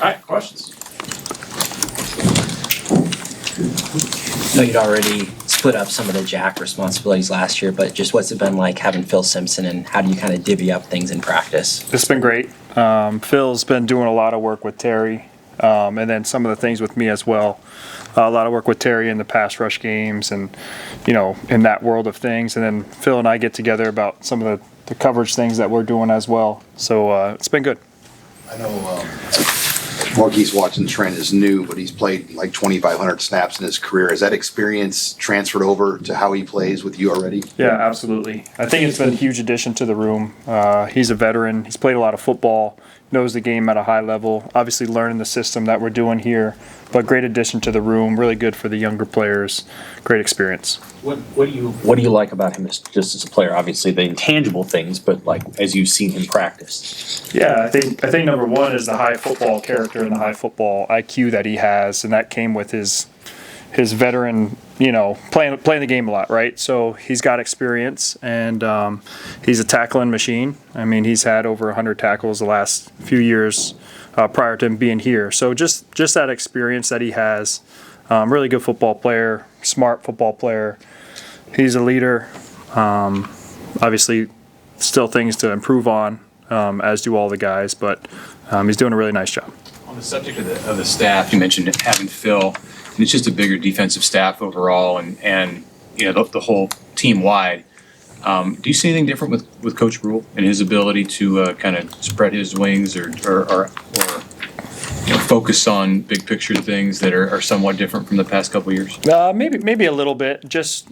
All right, questions? I know you'd already split up some of the Jack responsibilities last year, but just what's it been like having Phil Simpson, and how do you kind of divvy up things in practice? It's been great. Phil's been doing a lot of work with Terry, and then some of the things with me as well. A lot of work with Terry in the pass rush games and, in that world of things. And then Phil and I get together about some of the coverage things that we're doing as well. So it's been good. I know Marquise Watson-Trent is new, but he's played like 2,500 snaps in his career. Has that experience transferred over to how he plays with you already? Yeah, absolutely. I think it's been a huge addition to the room. He's a veteran. He's played a lot of football, knows the game at a high level, obviously learning the system that we're doing here, but great addition to the room, really good for the younger players, great experience. What do you like about him just as a player? Obviously the intangible things, but like as you've seen him practice. Yeah, I think number one is the high football character and the high football IQ that he has, and that came with his veteran, playing the game a lot, right? So he's got experience, and he's a tackling machine. I mean, he's had over 100 tackles the last few years prior to him being here. So just that experience that he has, really good football player, smart football player. He's a leader. Obviously, still things to improve on, as do all the guys, but he's doing a really nice job. On the subject of the staff, you mentioned having Phil, and it's just a bigger defensive staff overall, and the whole team wide. Do you see anything different with Coach Rule and his ability to kind of spread his wings or focus on big picture things that are somewhat different from the past couple of years? Maybe a little bit. Just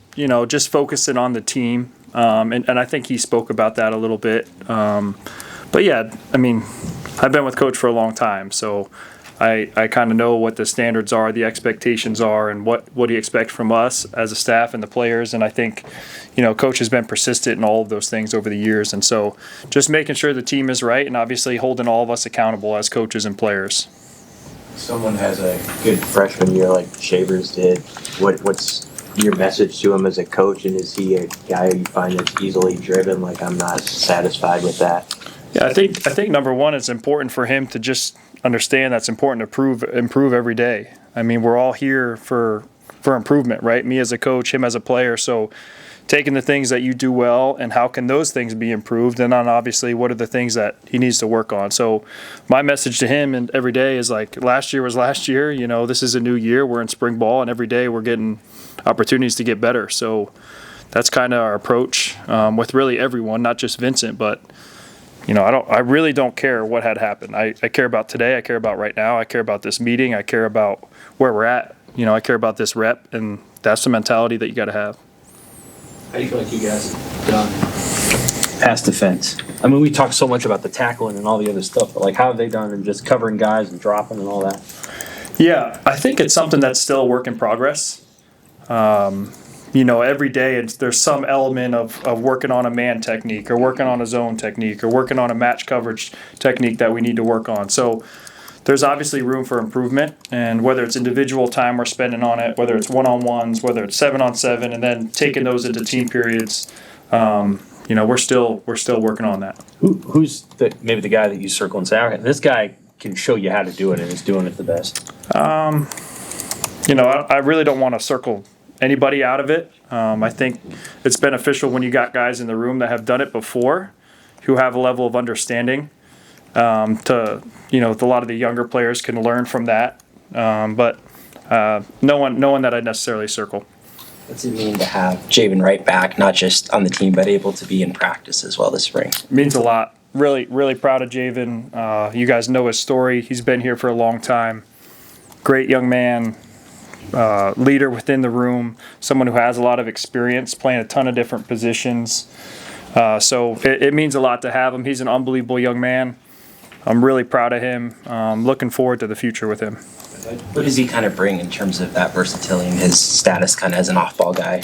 focusing on the team, and I think he spoke about that a little bit. But yeah, I mean, I've been with Coach for a long time, so I kind of know what the standards are, the expectations are, and what he expects from us as a staff and the players. And I think, Coach has been persistent in all of those things over the years. And so just making sure the team is right and obviously holding all of us accountable as coaches and players. Someone has a good freshman year like Shavers did. What's your message to him as a coach, and is he a guy you find that's easily driven? Like, I'm not satisfied with that. Yeah, I think number one, it's important for him to just understand that's important to improve every day. I mean, we're all here for improvement, right? Me as a coach, him as a player. So taking the things that you do well and how can those things be improved, and then obviously what are the things that he needs to work on. So my message to him and every day is like, last year was last year. This is a new year. We're in spring ball, and every day we're getting opportunities to get better. So that's kind of our approach with really everyone, not just Vincent, but I really don't care what had happened. I care about today. I care about right now. I care about this meeting. I care about where we're at. I care about this rep, and that's the mentality that you got to have. How do you feel like you guys have done pass defense? I mean, we talk so much about the tackling and all the other stuff, but like, how have they done in just covering guys and dropping and all that? Yeah, I think it's something that's still a work in progress. Every day there's some element of working on a man technique or working on a zone technique or working on a match coverage technique that we need to work on. So there's obviously room for improvement, and whether it's individual time we're spending on it, whether it's one-on-ones, whether it's 7-on-7, and then taking those into team periods, we're still working on that. Who's maybe the guy that you circle and say, okay, this guy can show you how to do it and is doing it the best? I really don't want to circle anybody out of it. I think it's beneficial when you got guys in the room that have done it before, who have a level of understanding. A lot of the younger players can learn from that. But no one that I necessarily circle. What's it mean to have Javen right back, not just on the team, but able to be in practice as well this spring? It means a lot. Really, really proud of Javen. You guys know his story. He's been here for a long time. Great young man, leader within the room, someone who has a lot of experience playing a ton of different positions. So it means a lot to have him. He's an unbelievable young man. I'm really proud of him. Looking forward to the future with him. What does he kind of bring in terms of that versatility and his status kind of as an off-ball guy?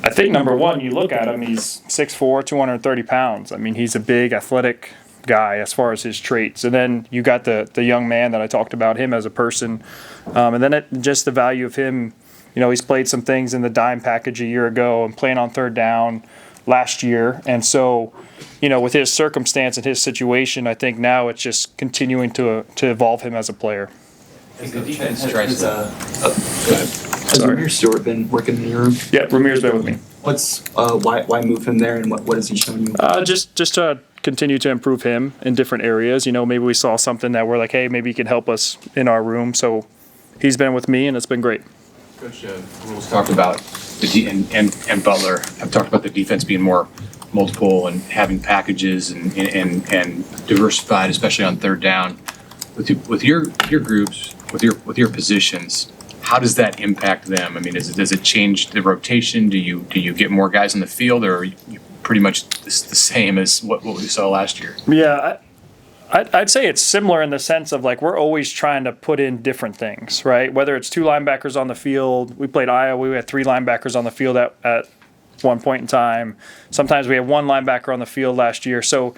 I think number one, you look at him, he's 6'4", 230 pounds. I mean, he's a big athletic guy as far as his traits. And then you got the young man that I talked about, him as a person. And then just the value of him, he's played some things in the dime package a year ago and playing on third down. last year. And so, with his circumstance and his situation, I think now it's just continuing to evolve him as a player. The defense tries to. Go ahead. Has Ramir Stewart been working in your room? Yeah, Ramir's been with me. What's why move him there, and what has he shown you? Just to continue to improve him in different areas. Maybe we saw something that we're like, hey, maybe he can help us in our room. So he's been with me, and it's been great. Coach Rules talked about and Butler have talked about the defense being more multiple and having packages and diversified, especially on third down. With your groups, with your positions, how does that impact them? I mean, does it change the rotation? Do you get more guys in the field, or are you pretty much the same as what we saw last year? Yeah, I'd say it's similar in the sense of like we're always trying to put in different things, right? Whether it's 2 linebackers on the field, we played Iowa, we had 3 linebackers on the field at one point in time. Sometimes we had 1 linebacker on the field last year. So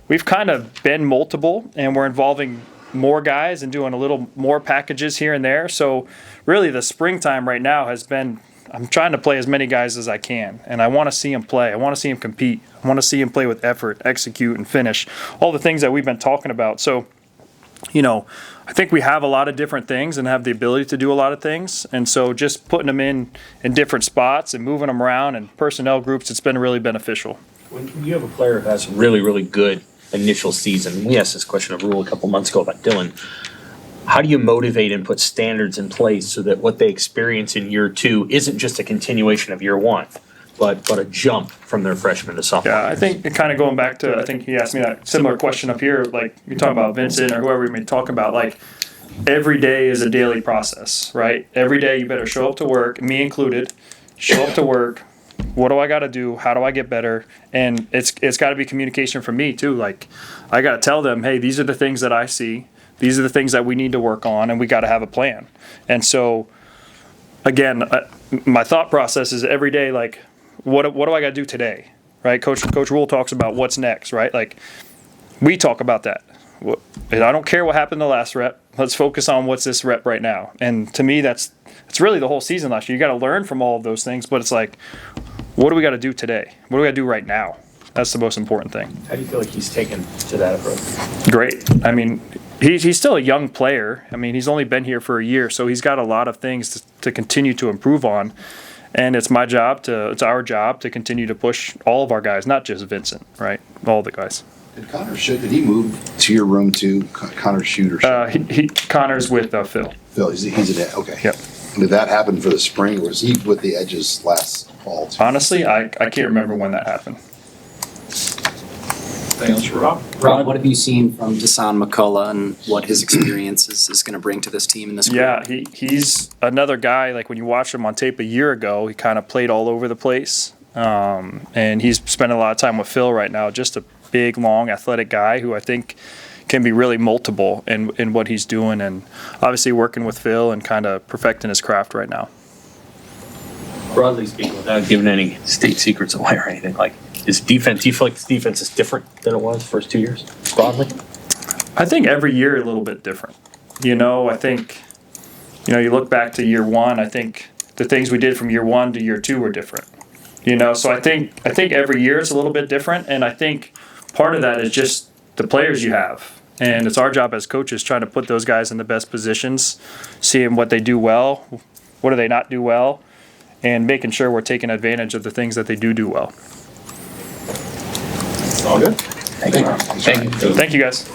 we've kind of been multiple, and we're involving more guys and doing a little more packages here and there. So really the springtime right now has been, I'm trying to play as many guys as I can, and I want to see him play. I want to see him compete. I want to see him play with effort, execute, and finish. All the things that we've been talking about. So, I think we have a lot of different things and have the ability to do a lot of things. And so just putting them in different spots and moving them around and personnel groups, it's been really beneficial. When you have a player who has really, really good initial season, we asked this question of Rule a couple months ago about Dylan. How do you motivate and put standards in place so that what they experience in year 2 isn't just a continuation of year 1, but a jump from their freshman to sophomore? Yeah, I think kind of going back to, I think he asked me that similar question up here, like you're talking about Vincent or whoever we may talk about, like every day is a daily process, right? Every day you better show up to work, me included, show up to work. What do I got to do? How do I get better? And it's got to be communication from me too. Like I got to tell them, hey, these are the things that I see. These are the things that we need to work on, and we got to have a plan. And so, again, my thought process is every day, like, what do I got to do today, right? Coach Rule talks about what's next, right? Like, we talk about that. And I don't care what happened the last rep. Let's focus on what's this rep right now. And to me, it's really the whole season last year. You got to learn from all of those things, but it's like, what do we got to do today? What do we got to do right now? That's the most important thing. How do you feel like he's taken to that approach? Great. I mean, he's still a young player. I mean, he's only been here for a year, so he's got a lot of things to continue to improve on. And it's our job to continue to push all of our guys, not just Vincent, right? All the guys. Did he move to your room too? Connor Shoot or Connor's with Phil. Phil, he's a okay. Yep. Did that happen for the spring, or was he with the Edges last fall too? Honestly, I can't remember when that happened. Thanks, Rob. Rob, what have you seen from Desan McCullough and what his experience is going to bring to this team in this group? Yeah, he's another guy, like when you watched him on tape a year ago, he kind of played all over the place. And he's spending a lot of time with Phil right now, just a big, long, athletic guy who I think can be really multiple in what he's doing, and obviously working with Phil and kind of perfecting his craft right now. Broadly speaking, without giving any state secrets away or anything, like is defense, do you feel like this defense is different than it was first 2 years, broadly? I think every year a little bit different. I think, you look back to year 1, I think the things we did from year 1 to year 2 were different. So I think every year it's a little bit different, and I think part of that is just the players you have. And it's our job as coaches trying to put those guys in the best positions, seeing what they do well, what do they not do well, and making sure we're taking advantage of the things that they do well. All good. Thank you. Thank you, guys.